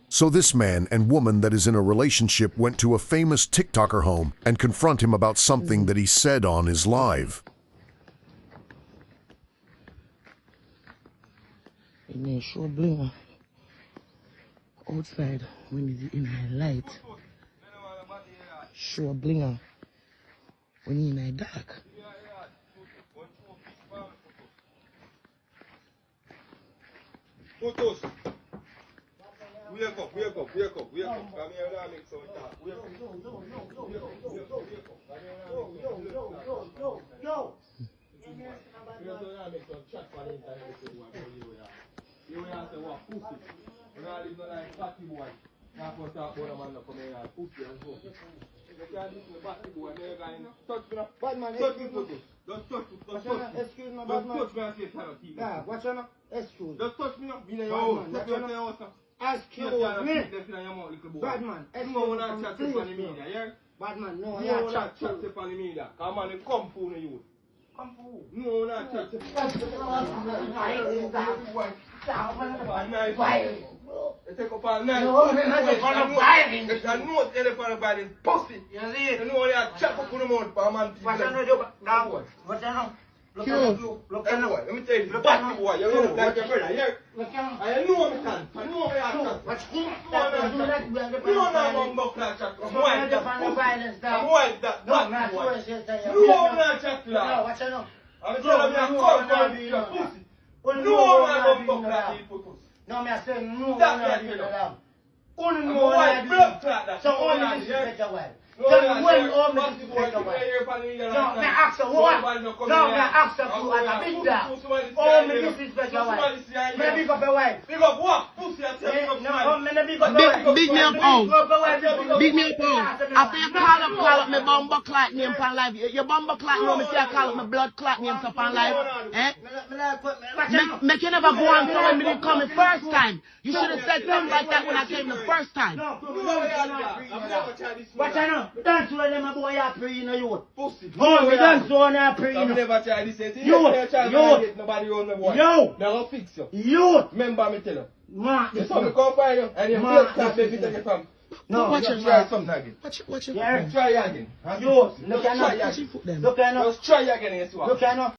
So this man and woman that is in a relationship went to a famous TikToker home and confront him about something that he said on his live. Show blinger outside when it's in my light. Show blinger when it's in my dark. Photos. Wake up. Come here, now make some talk. Wake up. You have to walk pussy. You don't live no like fatty boy. You have to talk about a man that come here and pussy and so. You can't listen to fatty boy. You can't touch me now. Bad man, touch me photos. Don't touch me. Excuse me, bad man. Don't touch me and say it's not a TV. Yeah, watch out. Excuse. Don't touch me now. Excuse me. Bad man. No one has chat on the media, yeah? Bad man, no, No yeah, one has chat on the media. Come on, come for the youth. Come for who? No one has chat. Take up all night. No, I'm not going to buy it. There's a note in the violin. Pussy. You see? You know, you have chat up on the mouth for a man. What's that? What's that? Look at Let me tell you, bad boy, you look like your brother, yeah? Look at I know me can. I know me can. What's he? No, bumbo class chat. I'm white that. I'm white that. No, I'm not sure it's just that. No, I'm not chat to that. No, what's that? I'm telling you, I'm calling for you, pussy. No, I'm not bumbo class photos. No, I'm saying no. Stop that, you know. Only no white blood clot that. So only this is better way. No, when all me this is better way. No, me ask you what? No, me ask you as a big dog. All me this is better way. Me big up a wife. Big up what? Pussy, I tell you. No, me big up a wife. Big me up out. Big me up out. After you call up me bumbo clot name pan live. Your bumbo clot name, me say I call up my blood clot name up on live. Eh? Make you never go and tell me to come the first time. You should have said something like that when I came the first time. What I know? That's why them boy are praying, you know, you. Pussy. Oh, we dance on our praying. I've never tried this thing. You. Nobody own the boy. You. Never fix you. You. Remember me tell you. Ma. You saw me come find you and you blood clot baby take it from. No, watch it. Try something again. Watch it. Yeah. Try again. You. Look at now. Watch it. Look at now. Just try again, yes, Look at now.